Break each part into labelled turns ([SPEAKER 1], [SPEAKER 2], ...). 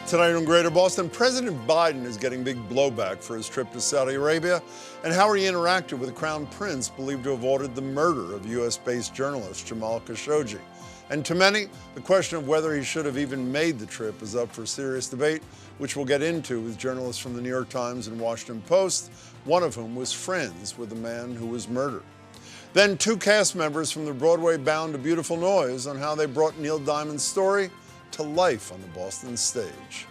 [SPEAKER 1] Tonight in Greater Boston, President Biden is getting big blowback for his trip to Saudi Arabia and how he interacted with the Crown Prince believed to have ordered the murder of U.S.-based journalist Jamal Khashoggi. And to many, the question of whether he should have even made the trip is up for serious debate, which we'll get into with journalists from the New York Times and Washington Post, one of whom was friends with the man who was murdered. Then two cast members from the Broadway-bound A Beautiful Noise on how they brought Neil Diamond's story to life on the Boston stage.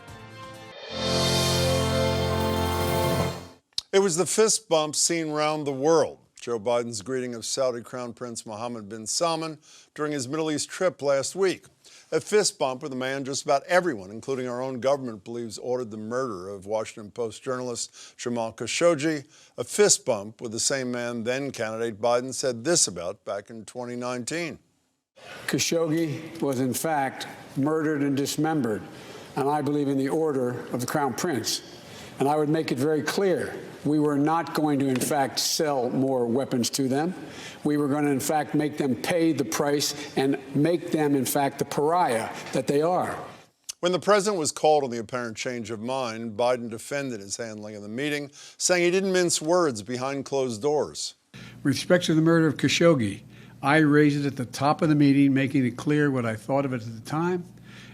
[SPEAKER 1] It was the fist bump seen round the world. Joe Biden's greeting of Saudi Crown Prince Mohammed bin Salmen during his Middle East trip last week. A fist bump with a man just about everyone, including our own government, believes ordered the murder of Washington Post journalist Jamal Khashoggi. A fist bump with the same man then candidate Biden said this about back in 2019.
[SPEAKER 2] Khashoggi was in fact murdered and dismembered, and I believe in the order of the Crown Prince. And I would make it very clear, we were not going to in fact sell more weapons to them. We were going to in fact make them pay the price and make them in fact the pariah that they are.
[SPEAKER 1] When the president was called on the apparent change of mind, Biden defended his handling of the meeting, saying he didn't mince words behind closed doors.
[SPEAKER 2] With respect to the murder of Khashoggi, I raised it at the top of the meeting, making it clear what I thought of it at the time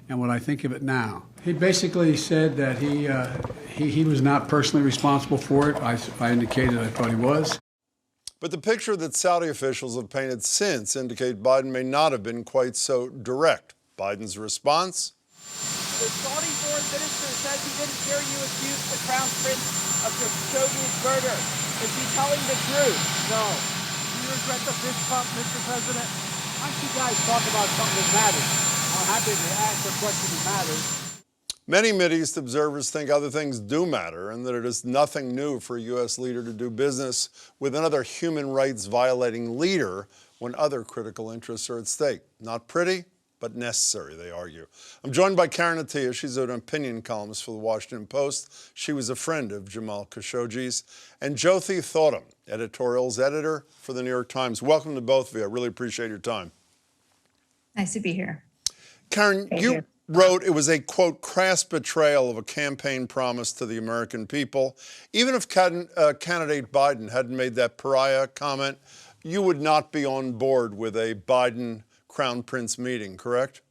[SPEAKER 2] and what I think of it now. He basically said that he was not personally responsible for it. I indicated I thought he was.
[SPEAKER 1] But the picture that Saudi officials have painted since indicate Biden may not have been quite so direct. Biden's response?
[SPEAKER 3] The Saudi foreign minister says he didn't hear you accuse the Crown Prince of Khashoggi's murder. Is he telling the truth? No. Do you regret the fist bump, Mr. President? Why don't you guys talk about something that matters? I'm happy to ask a question that matters.
[SPEAKER 1] Many Mideast observers think other things do matter and that it is nothing new for a U.S. leader to do business with another human rights violating leader when other critical interests are at stake. Not pretty, but necessary, they argue. I'm joined by Karen Attiah. She's an opinion columnist for the Washington Post. She was a friend of Jamal Khashoggi's. And Jyoti Thottam, editorials editor for the New York Times. Welcome to both of you. I really appreciate your time.
[SPEAKER 4] Nice to be here.
[SPEAKER 1] Karen, you wrote it was a, quote, crass betrayal of a campaign promise to the American people. Even if candidate Biden hadn't made that pariah comment, you would not be on board with a Biden Crown Prince meeting, correct?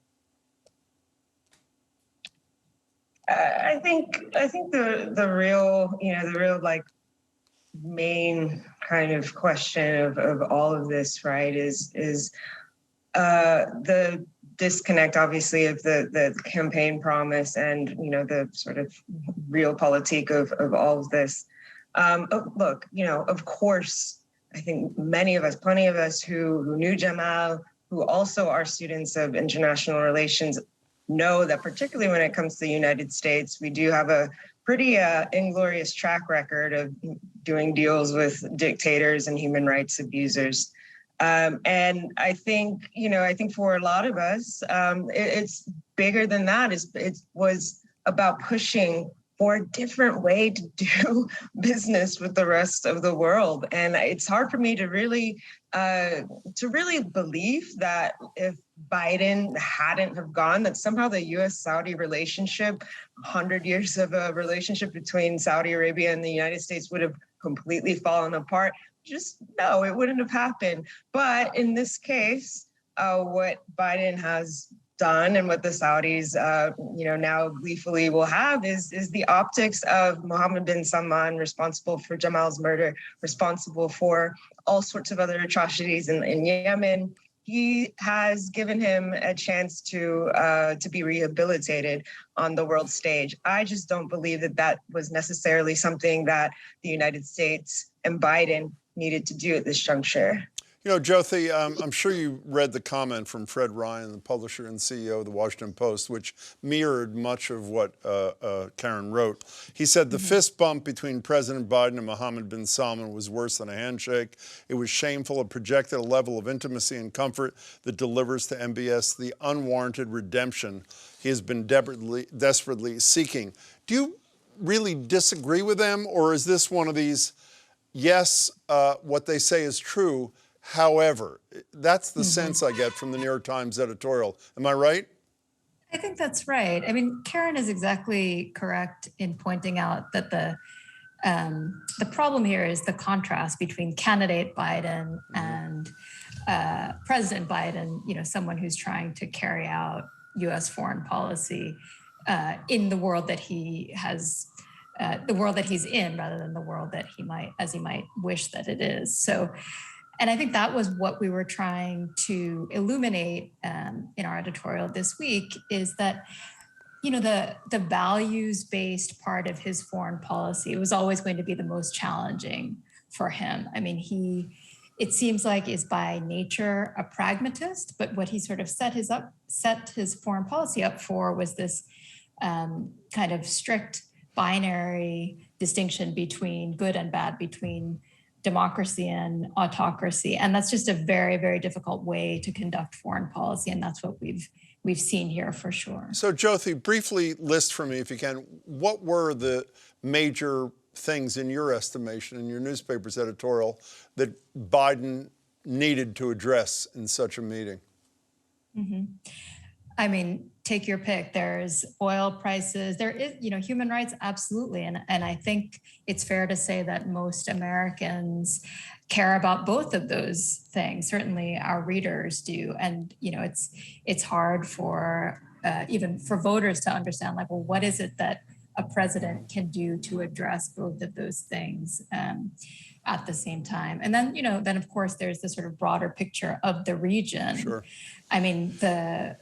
[SPEAKER 5] I think the real like main kind of question of all of this, right, is the disconnect, obviously, of the campaign promise and, the sort of realpolitik of all of this. Look, of course, I think plenty of us who knew Jamal, who also are students of international relations, know that particularly when it comes to the United States, we do have a pretty inglorious track record of doing deals with dictators and human rights abusers. And I think for a lot of us, it's bigger than that. It was about pushing for a different way to do business with the rest of the world. And it's hard for me to really believe that if Biden hadn't have gone, that somehow the U.S.-Saudi relationship, 100 years of a relationship between Saudi Arabia and the United States would have completely fallen apart. Just no, it wouldn't have happened. But in this case, what Biden has done and what the Saudis, now gleefully will have is the optics of Mohammed bin Salman, responsible for Jamal's murder, responsible for all sorts of other atrocities in Yemen. He has given him a chance to be rehabilitated on the world stage. I just don't believe that was necessarily something that the United States and Biden needed to do at this juncture.
[SPEAKER 1] Jyoti, I'm sure you read the comment from Fred Ryan, the publisher and CEO of the Washington Post, which mirrored much of what Karen wrote. He said the fist bump between President Biden and Mohammed bin Salman was worse than a handshake. It was shameful. It projected a level of intimacy and comfort that delivers to MBS the unwarranted redemption he has been desperately seeking. Do you really disagree with them, or is this one of these, yes, what they say is true, however? That's the sense I get from the New York Times editorial. Am I right?
[SPEAKER 4] I think that's right. I mean, Karen is exactly correct in pointing out that the problem here is the contrast between candidate Biden and President Biden, someone who's trying to carry out U.S. foreign policy in the world that he has, the world that he's in, rather than the world that he might wish that it is. So, and I think that was what we were trying to illuminate in our editorial this week, is that, the values-based part of his foreign policy was always going to be the most challenging for him. I mean, it seems like is by nature a pragmatist, but what he sort of set his foreign policy up for was this kind of strict binary distinction between good and bad, between democracy and autocracy. And that's just a very, very difficult way to conduct foreign policy. And that's what we've seen here for sure.
[SPEAKER 1] So Jyoti, briefly list for me, if you can, what were the major things in your estimation, in your newspaper's editorial, that Biden needed to address in such a meeting?
[SPEAKER 4] Mm-hmm. I mean, take your pick. There's oil prices. There is, human rights, absolutely. And I think it's fair to say that most Americans care about both of those things. Certainly our readers do. And, it's hard for even for voters to understand, like, well, what is it that a president can do to address both of those things at the same time? And then, then of course, there's the sort of broader picture of the region.
[SPEAKER 1] Sure.
[SPEAKER 4] I mean, the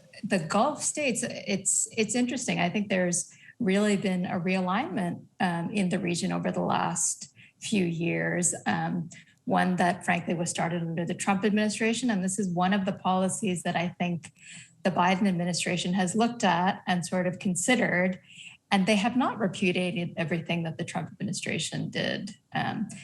[SPEAKER 4] Gulf states, it's interesting. I think there's really been a realignment in the region over the last few years, one that frankly was started under the Trump administration. And this is one of the policies that I think the Biden administration has looked at and sort of considered, and they have not repudiated everything that the Trump administration did.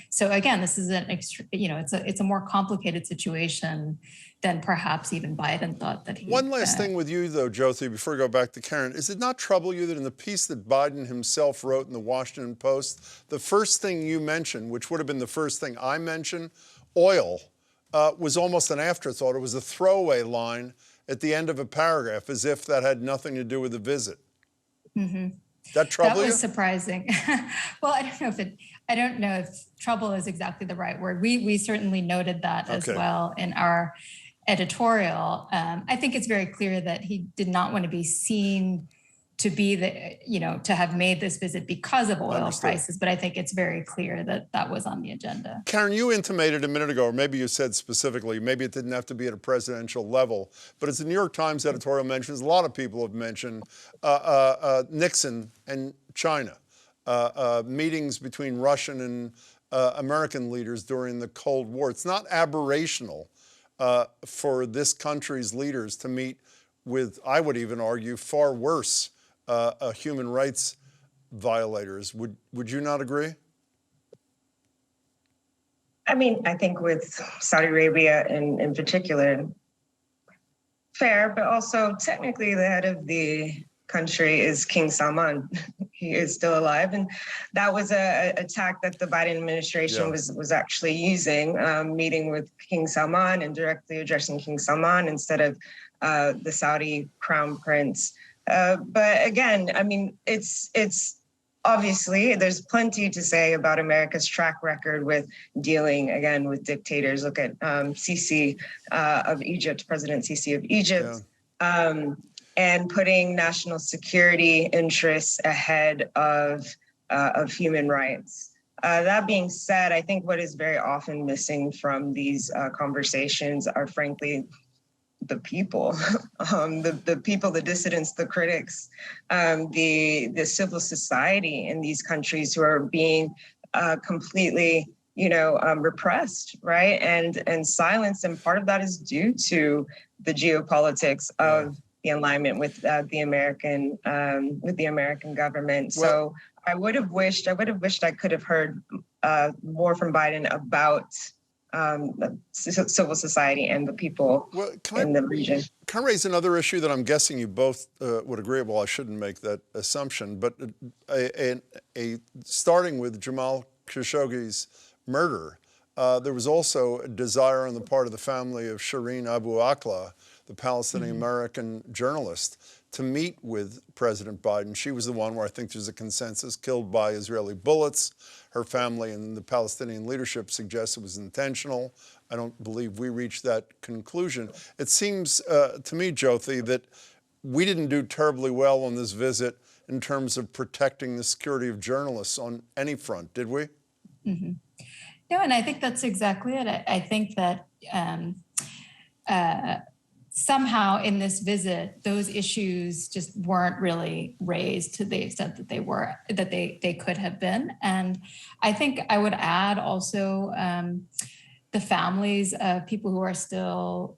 [SPEAKER 4] So again, this is it's a more complicated situation than perhaps even Biden thought that he.
[SPEAKER 1] One last thing with you, though, Jyoti, before we go back to Karen, is it not trouble you that in the piece that Biden himself wrote in the Washington Post, the first thing you mentioned, which would have been the first thing I mentioned, oil, was almost an afterthought. It was a throwaway line at the end of a paragraph, as if that had nothing to do with the visit.
[SPEAKER 4] Mm-hmm.
[SPEAKER 1] That trouble you?
[SPEAKER 4] That was surprising. Well, I don't know if trouble is exactly the right word. We certainly noted that as well in our editorial. I think it's very clear that he did not want to be seen to be to have made this visit because of oil prices. But I think it's very clear that that was on the agenda.
[SPEAKER 1] Karen, you intimated a minute ago, or maybe you said specifically, maybe it didn't have to be at a presidential level, but as the New York Times editorial mentions, a lot of people have mentioned Nixon and China, meetings between Russian and American leaders during the Cold War. It's not aberrational for this country's leaders to meet with, I would even argue, far worse human rights violators. Would you not agree?
[SPEAKER 5] I mean, I think with Saudi Arabia in particular, fair, but also technically the head of the country is King Salman. He is still alive. And that was a tack that the Biden administration was actually using, meeting with King Salman and directly addressing King Salman instead of the Saudi crown prince. But again, I mean, it's obviously there's plenty to say about America's track record with dealing again with dictators. Look at Sisi of Egypt, President Sisi of Egypt, and putting national security interests ahead of human rights. That being said, I think what is very often missing from these conversations are frankly the people, the people, the dissidents, the critics, the civil society in these countries who are being completely, repressed, right, and silenced. And part of that is due to the geopolitics of the alignment with the American government. Well, so I would have wished I could have heard more from Biden about civil society and the people in the region.
[SPEAKER 1] Can I raise another issue that I'm guessing you both would agree? Well, I shouldn't make that assumption, but starting with Jamal Khashoggi's murder, there was also a desire on the part of the family of Shireen Abu Akleh, the Palestinian-American journalist, to meet with President Biden. She was the one where I think there's a consensus, killed by Israeli bullets. Her family and the Palestinian leadership suggest it was intentional. I don't believe we reached that conclusion. It seems to me, Jyoti, that we didn't do terribly well on this visit in terms of protecting the security of journalists on any front, did we?
[SPEAKER 4] Mm-hmm. No, and I think that's exactly it. I think that somehow in this visit, those issues just weren't really raised to the extent that they could have been. And I think I would add also the families of people who are still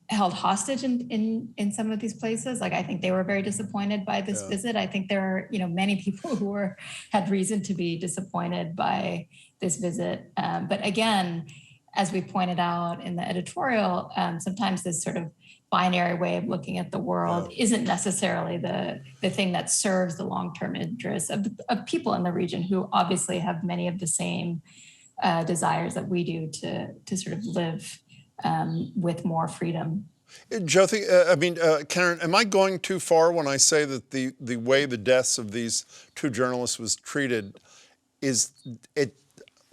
[SPEAKER 4] held hostage in some of these places. Like, I think they were very disappointed by this visit. I think there are, many people who had reason to be disappointed by this visit. But again, as we pointed out in the editorial, sometimes this sort of binary way of looking at the world isn't necessarily the thing that serves the long-term interests of people in the region who obviously have many of the same desires that we do to sort of live with more freedom.
[SPEAKER 1] Jyoti, Karen, am I going too far when I say that the way the deaths of these two journalists was treated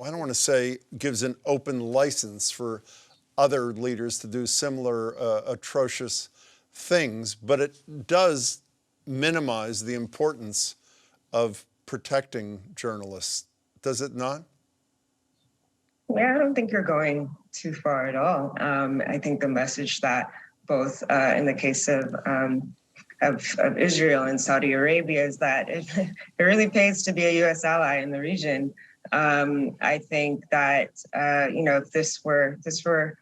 [SPEAKER 1] I don't want to say gives an open license for other leaders to do similar atrocious things, but it does minimize the importance of protecting journalists, does it not?
[SPEAKER 5] Yeah, I don't think you're going too far at all. I think the message that both in the case of Israel and Saudi Arabia is that it really pays to be a U.S. ally in the region. I think that if this were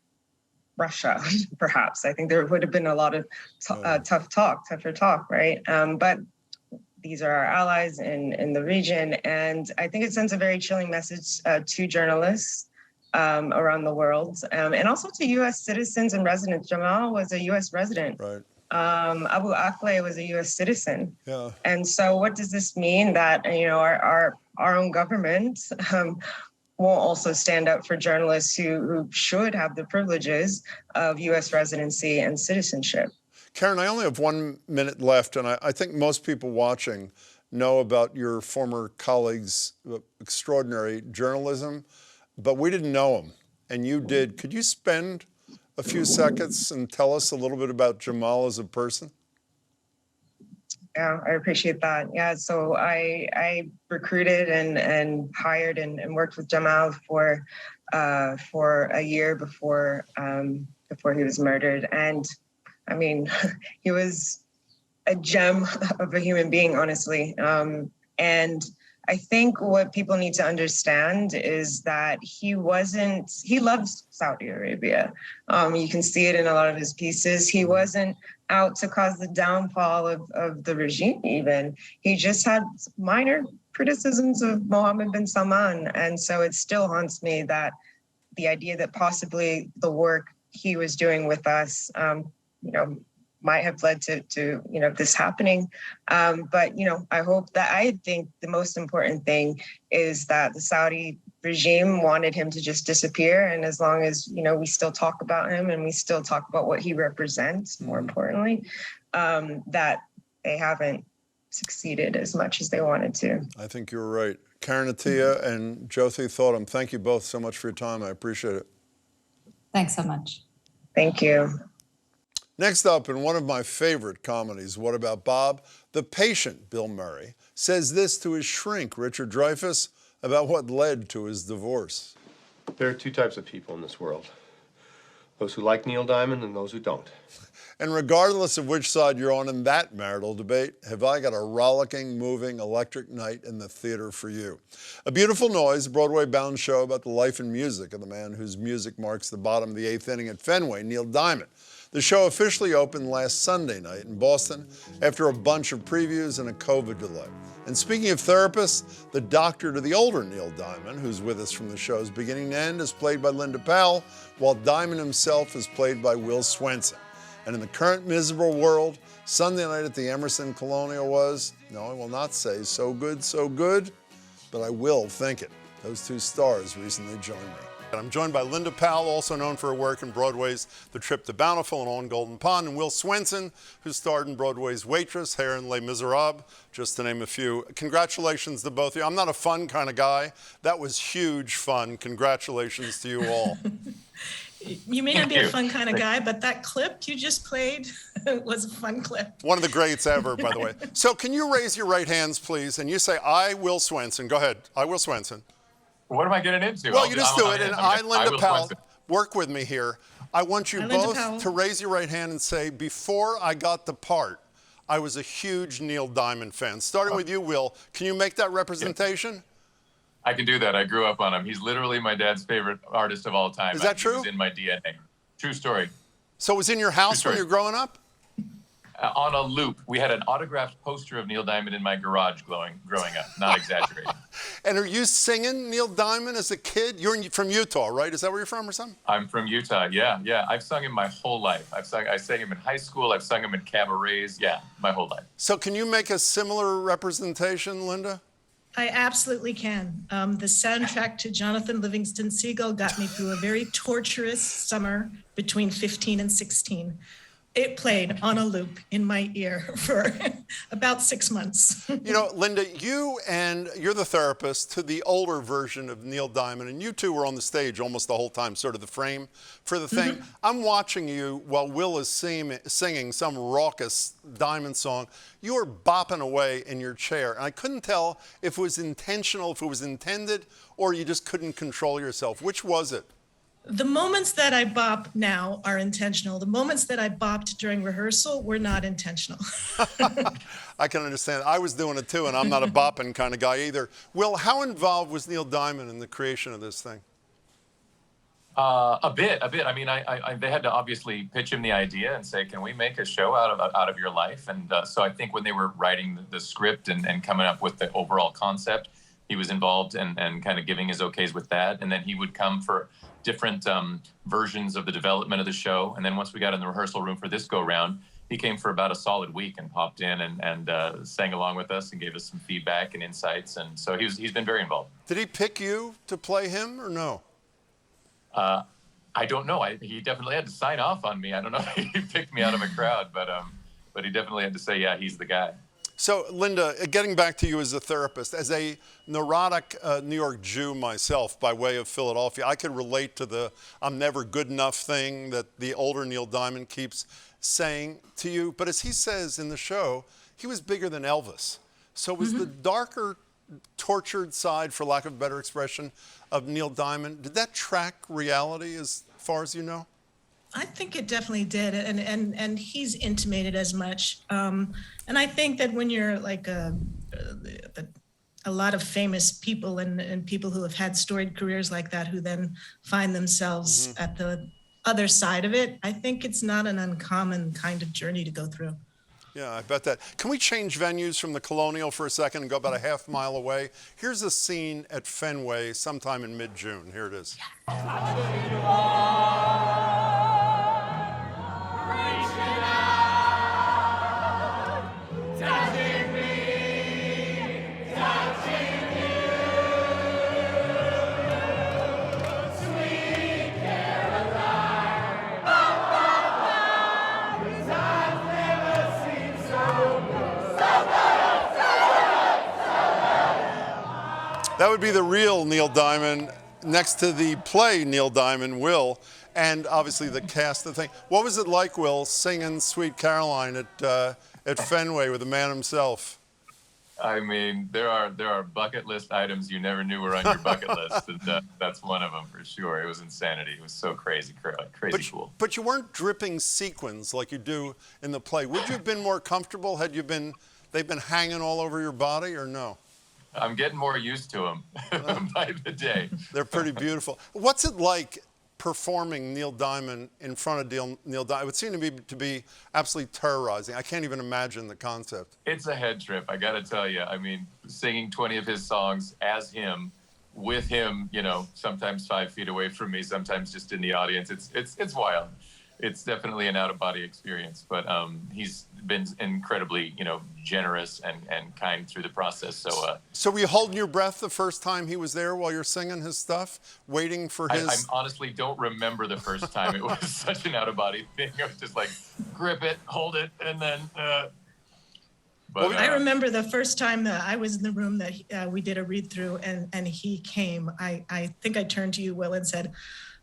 [SPEAKER 5] Russia, perhaps I think there would have been a lot of tougher talk, right? But these are our allies in the region, and I think it sends a very chilling message to journalists around the world, and also to U.S. citizens and residents. Jamal was a U.S. resident.
[SPEAKER 1] Right.
[SPEAKER 5] Abu Akleh was a U.S. citizen.
[SPEAKER 1] Yeah.
[SPEAKER 5] And so what does this mean? That, our own government won't also stand up for journalists who should have the privileges of U.S. residency and citizenship.
[SPEAKER 1] Karen, I only have 1 minute left, and I think most people watching know about your former colleague's extraordinary journalism, but we didn't know him, and you did. Could you spend a few seconds and tell us a little bit about Jamal as a person?
[SPEAKER 5] Yeah, I appreciate that. Yeah, so I recruited and hired and worked with Jamal for a year before he was murdered. And I mean, he was a gem of a human being, honestly. And I think what people need to understand is that he loves Saudi Arabia. You can see it in a lot of his pieces. He wasn't out to cause the downfall of the regime even. He just had minor criticisms of Mohammed bin Salman. And so it still haunts me that the idea that possibly the work he was doing with us, might have led to this happening. But, I think the most important thing is that the Saudi regime wanted him to just disappear. And as long as, we still talk about him and we still talk about what he represents, more importantly, that they haven't succeeded as much as they wanted to.
[SPEAKER 1] I think you're right. Karen Attiah and Jyoti Thottam, thank you both so much for your time. I appreciate it.
[SPEAKER 4] Thanks so much.
[SPEAKER 5] Thank you.
[SPEAKER 1] Next up, in one of my favorite comedies, What About Bob?, the patient, Bill Murray, says this to his shrink, Richard Dreyfuss, about what led to his divorce.
[SPEAKER 6] There are two types of people in this world. Those who like Neil Diamond and those who don't.
[SPEAKER 1] And regardless of which side you're on in that marital debate, have I got a rollicking, moving, electric night in the theater for you. A Beautiful Noise, a Broadway-bound show about the life and music of the man whose music marks the bottom of the eighth inning at Fenway, Neil Diamond. The show officially opened last Sunday night in Boston after a bunch of previews and a COVID delay. And speaking of therapists, the doctor to the older Neil Diamond, who's with us from the show's beginning to end, is played by Linda Powell, while Diamond himself is played by Will Swenson. And in the current miserable world, Sunday night at the Emerson Colonial was, no, I will not say so good, but I will think it. Those two stars recently joined me. And I'm joined by Linda Powell, also known for her work in Broadway's The Trip to Bountiful and On Golden Pond, and Will Swenson, who starred in Broadway's Waitress, Hair, and Les Miserables, just to name a few. Congratulations to both of you. I'm not a fun kind of guy. That was huge fun. Congratulations to you all.
[SPEAKER 7] You may not be a fun kind of guy, but that clip you just played was a fun clip.
[SPEAKER 1] One of the greats ever, by the way. So can you raise your right hands, please, and you say, I, Will Swenson. Go ahead. I, Will Swenson.
[SPEAKER 8] What am I getting into?
[SPEAKER 1] Well, you just do it. And I, Linda Powell, work with me here. I want you both to raise your right hand and say, before I got the part, I was a huge Neil Diamond fan. Starting with you, Will, can you make that representation?
[SPEAKER 8] I can do that. I grew up on him. He's literally my dad's favorite artist of all time.
[SPEAKER 1] Is that true?
[SPEAKER 8] He was in my DNA. True story.
[SPEAKER 1] So it was in your house when you were growing up?
[SPEAKER 8] On a loop. We had an autographed poster of Neil Diamond in my garage growing up. Not exaggerating.
[SPEAKER 1] And are you singing Neil Diamond as a kid? You're from Utah, right? Is that where you're from or something?
[SPEAKER 8] I'm from Utah. Yeah. I've sung him my whole life. I sang him in high school. I've sung him in cabarets. Yeah, my whole life.
[SPEAKER 1] So can you make a similar representation, Linda?
[SPEAKER 7] I absolutely can. The soundtrack to Jonathan Livingston Seagull got me through a very torturous summer between 15 and 16. It played on a loop in my ear for about 6 months.
[SPEAKER 1] You know, Linda, you're the therapist to the older version of Neil Diamond, and you two were on the stage almost the whole time, sort of the frame for the thing. I'm watching you while Will is singing some raucous Diamond song. You were bopping away in your chair, and I couldn't tell if it was intentional, if it was intended, or you just couldn't control yourself. Which was it?
[SPEAKER 7] The moments that I bop now are intentional. The moments that I bopped during rehearsal were not intentional.
[SPEAKER 1] I can understand. I was doing it too, and I'm not a bopping kind of guy either. Will, how involved was Neil Diamond in the creation of this thing?
[SPEAKER 8] A bit. I mean, they had to obviously pitch him the idea and say, can we make a show out of your life? And so I think when they were writing the script and coming up with the overall concept, he was involved and kind of giving his okays with that. And then he would come for different versions of the development of the show. And then once we got in the rehearsal room for this go round, he came for about a solid week and popped in and sang along with us and gave us some feedback and insights. And so he's been very involved.
[SPEAKER 1] Did he pick you to play him or no?
[SPEAKER 8] I don't know. He definitely had to sign off on me. I don't know if he picked me out of a crowd, but he definitely had to say, yeah, he's the guy.
[SPEAKER 1] So, Linda, getting back to you as a therapist, as a neurotic New York Jew myself by way of Philadelphia, I could relate to the I'm never good enough thing that the older Neil Diamond keeps saying to you. But as he says in the show, he was bigger than Elvis. So was the darker, tortured side, for lack of a better expression, of Neil Diamond, did that track reality as far as you know?
[SPEAKER 7] I think it definitely did, and he's intimated as much. And I think that when you're like a lot of famous people and people who have had storied careers like that, who then find themselves at the other side of it, I think it's not an uncommon kind of journey to go through.
[SPEAKER 1] Yeah, I bet that. Can we change venues from the Colonial for a second and go about a half mile away? Here's a scene at Fenway sometime in mid-June. Here it is. That would be the real Neil Diamond next to the play Neil Diamond, Will, and obviously the cast of the thing. What was it like, Will, singing Sweet Caroline at Fenway with the man himself?
[SPEAKER 8] I mean, there are bucket list items you never knew were on your bucket list, and that's one of them for sure. It was insanity. It was so crazy cool.
[SPEAKER 1] But you weren't dripping sequins like you do in the play. Would you have been more comfortable had they've been hanging all over your body, or no?
[SPEAKER 8] I'm getting more used to them by the day.
[SPEAKER 1] They're pretty beautiful. What's it like performing Neil Diamond in front of Neil Diamond? It would seem to be absolutely terrorizing. I can't even imagine the concept.
[SPEAKER 8] It's a head trip, I got to tell you. I mean, singing 20 of his songs as him, with him, you know, sometimes 5 feet away from me, sometimes just in the audience. It's wild. it's definitely an out-of-body experience. But he's been incredibly, generous and kind through the process.
[SPEAKER 1] So were you holding your breath the first time he was there while you're singing his stuff, waiting for his?
[SPEAKER 8] I honestly don't remember the first time. It was such an out-of-body thing. I was just like, grip it, hold it, and then. But
[SPEAKER 7] I remember the first time that I was in the room that we did a read-through and he came. I think I turned to you, Will, and said,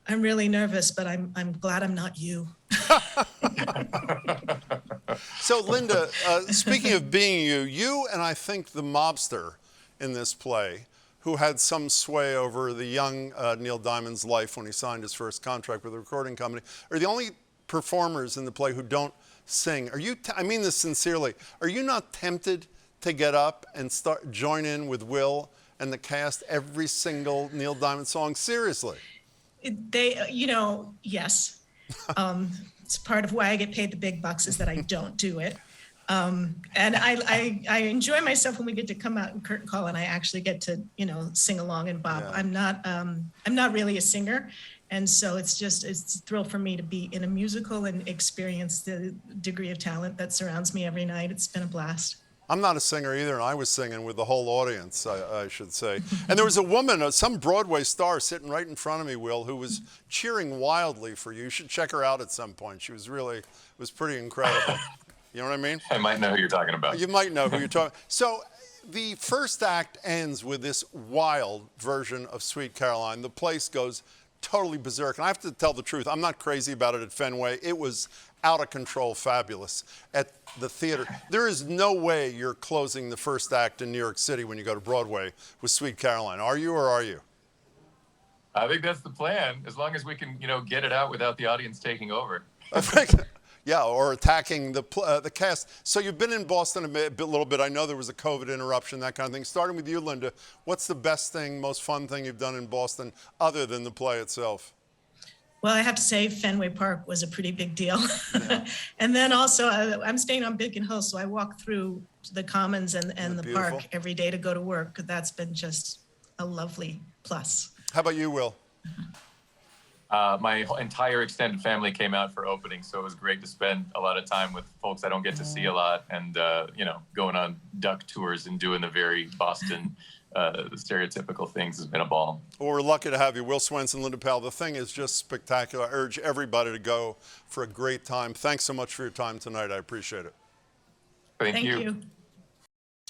[SPEAKER 7] "I'm really nervous, but I'm glad I'm not you."
[SPEAKER 1] So, Linda, speaking of being you and I think the mobster in this play, who had some sway over the young Neil Diamond's life when he signed his first contract with a recording company, are the only performers in the play who don't sing. Are you? I mean this sincerely. Are you not tempted to get up and join in with Will and the cast every single Neil Diamond song? Seriously.
[SPEAKER 7] Yes. It's part of why I get paid the big bucks is that I don't do it. And I enjoy myself when we get to come out and curtain call and I actually get to, sing along and bop. Yeah. I'm not really a singer. And so it's a thrill for me to be in a musical and experience the degree of talent that surrounds me every night. It's been a blast.
[SPEAKER 1] I'm not a singer either, and I was singing with the whole audience, I should say. And there was a woman, some Broadway star sitting right in front of me, Will, who was cheering wildly for you. You should check her out at some point. She was was pretty incredible. You know what I mean?
[SPEAKER 8] I might know who you're talking about.
[SPEAKER 1] You might know who you're talking about. So the first act ends with this wild version of Sweet Caroline. The place goes totally berserk. And I have to tell the truth, I'm not crazy about it at Fenway. It was out of control fabulous at the theater. There is no way you're closing the first act in New York City when you go to Broadway with Sweet Caroline. Are you or are you?
[SPEAKER 8] I think that's the plan, as long as we can, get it out without the audience taking over.
[SPEAKER 1] Yeah, or attacking the cast. So you've been in Boston a little bit. I know there was a COVID interruption, that kind of thing. Starting with you, Linda, what's the best thing, most fun thing you've done in Boston other than the play itself?
[SPEAKER 7] Well, I have to say Fenway Park was a pretty big deal. Yeah. And then also I'm staying on Beacon Hill, so I walk through the Commons and the beautiful park every day to go to work. That's been just a lovely plus.
[SPEAKER 1] How about you, Will?
[SPEAKER 8] My entire extended family came out for opening, so it was great to spend a lot of time with folks I don't get to see a lot and, going on duck tours and doing the very Boston stereotypical things has been a ball.
[SPEAKER 1] Well, we're lucky to have you. Will Swenson, Linda Powell. The thing is just spectacular. I urge everybody to go for a great time. Thanks so much for your time tonight. I appreciate it.
[SPEAKER 8] Thank you.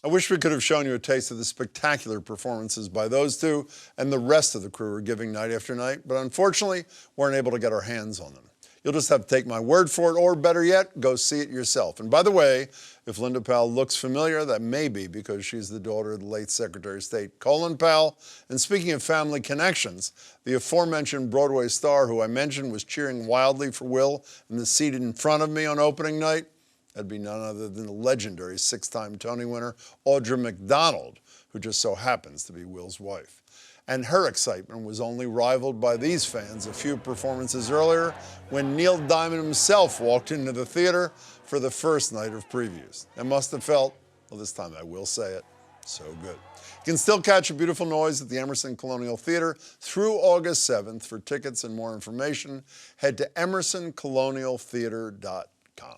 [SPEAKER 1] I wish we could have shown you a taste of the spectacular performances by those two and the rest of the crew are giving night after night, but unfortunately, weren't able to get our hands on them. You'll just have to take my word for it, or better yet, go see it yourself. And by the way, if Linda Powell looks familiar, that may be because she's the daughter of the late Secretary of State Colin Powell. And speaking of family connections, the aforementioned Broadway star who I mentioned was cheering wildly for Will in the seat in front of me on opening night. That'd be none other than the legendary 6-time Tony winner, Audra McDonald, who just so happens to be Will's wife. And her excitement was only rivaled by these fans a few performances earlier when Neil Diamond himself walked into the theater for the first night of previews. It must have felt, well, this time I will say it, so good. You can still catch A Beautiful Noise at the Emerson Colonial Theater through August 7th. For tickets and more information, head to emersoncolonialtheater.com.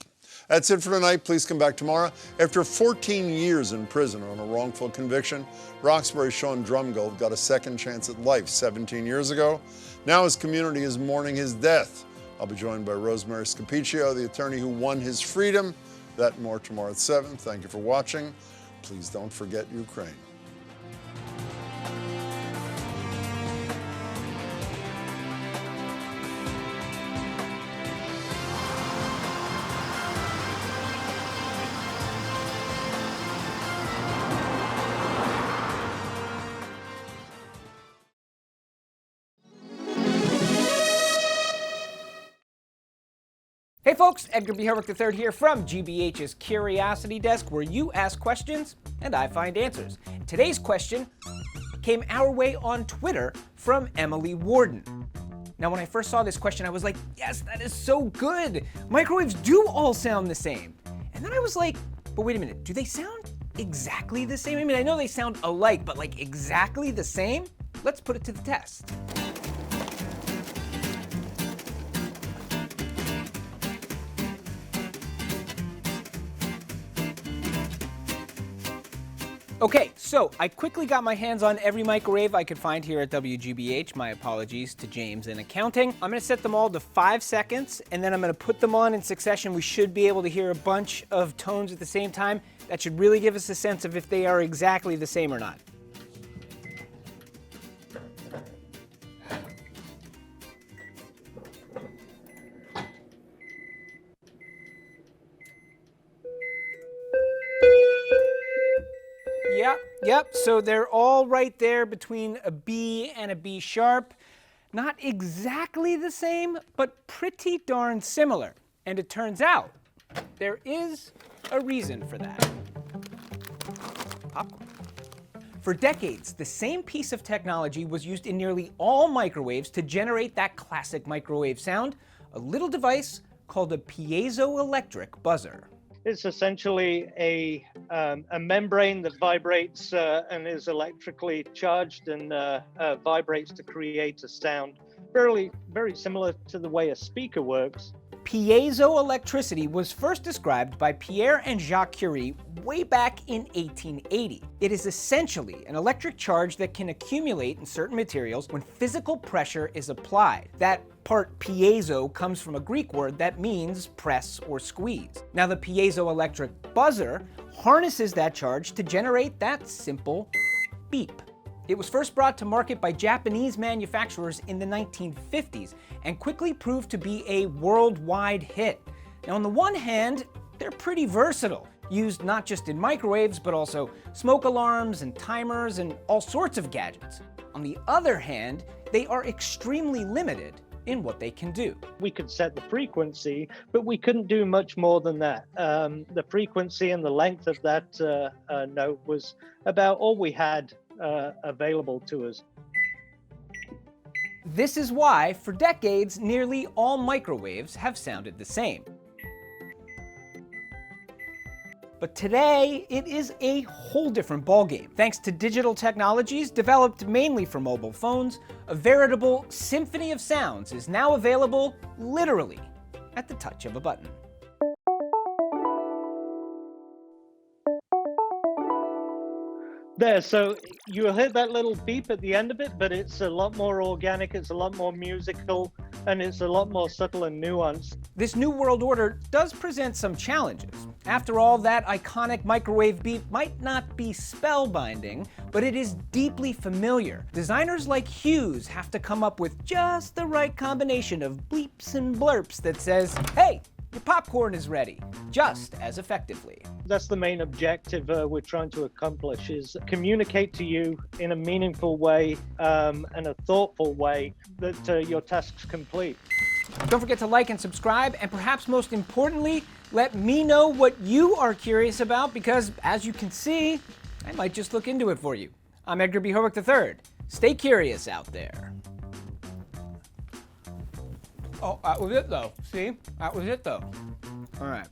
[SPEAKER 1] That's it for tonight. Please come back tomorrow. After 14 years in prison on a wrongful conviction, Roxbury's Sean Drumgold got a second chance at life 17 years ago. Now his community is mourning his death. I'll be joined by Rosemary Scapiccio, the attorney who won his freedom. That and more tomorrow at 7. Thank you for watching. Please don't forget Ukraine.
[SPEAKER 9] Hey folks, Edgar B. Herwick III here from GBH's Curiosity Desk, where you ask questions and I find answers. Today's question came our way on Twitter from Emily Warden. Now when I first saw this question, I was like, yes, that is so good. Microwaves do all sound the same. And then I was like, but wait a minute, do they sound exactly the same? I mean, I know they sound alike, but like exactly the same? Let's put it to the test. Okay, so I quickly got my hands on every microwave I could find here at WGBH. My apologies to James in accounting. I'm gonna set them all to 5 seconds, and then I'm gonna put them on in succession. We should be able to hear a bunch of tones at the same time. That should really give us a sense of if they are exactly the same or not. Yep, so they're all right there between a B and a B sharp. Not exactly the same, but pretty darn similar. And it turns out there is a reason for that. Popcorn. For decades, the same piece of technology was used in nearly all microwaves to generate that classic microwave sound, a little device called a piezoelectric buzzer.
[SPEAKER 10] It's essentially a membrane that vibrates and is electrically charged and vibrates to create a sound. Very similar to the way a speaker works.
[SPEAKER 9] Piezoelectricity was first described by Pierre and Jacques Curie way back in 1880. It is essentially an electric charge that can accumulate in certain materials when physical pressure is applied. That part piezo comes from a Greek word that means press or squeeze. Now the piezoelectric buzzer harnesses that charge to generate that simple beep. It was first brought to market by Japanese manufacturers in the 1950s and quickly proved to be a worldwide hit. Now, on the one hand, they're pretty versatile, used not just in microwaves, but also smoke alarms and timers and all sorts of gadgets. On the other hand, they are extremely limited in what they can do.
[SPEAKER 10] We could set the frequency, but we couldn't do much more than that. The frequency and the length of that note was about all we had available to us.
[SPEAKER 9] This is why, for decades, nearly all microwaves have sounded the same. But today, it is a whole different ballgame. Thanks to digital technologies developed mainly for mobile phones, a veritable symphony of sounds is now available literally at the touch of a button.
[SPEAKER 10] There, so you'll hear that little beep at the end of it, but it's a lot more organic, it's a lot more musical, and it's a lot more subtle and nuanced.
[SPEAKER 9] This new world order does present some challenges. After all, that iconic microwave beep might not be spellbinding, but it is deeply familiar. Designers like Hughes have to come up with just the right combination of bleeps and blurps that says, hey, your popcorn is ready, just as effectively.
[SPEAKER 10] That's the main objective we're trying to accomplish, is communicate to you in a meaningful way and a thoughtful way that your task's complete.
[SPEAKER 9] Don't forget to like and subscribe, and perhaps most importantly, let me know what you are curious about, because as you can see, I might just look into it for you. I'm Edgar B. Horwick III. Stay curious out there. Oh, that was it though. See? That was it though. All right.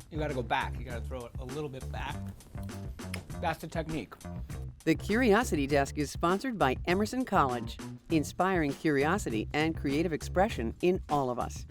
[SPEAKER 9] You gotta go back. You gotta throw it a little bit back. That's the technique.
[SPEAKER 11] The Curiosity Desk is sponsored by Emerson College, inspiring curiosity and creative expression in all of us.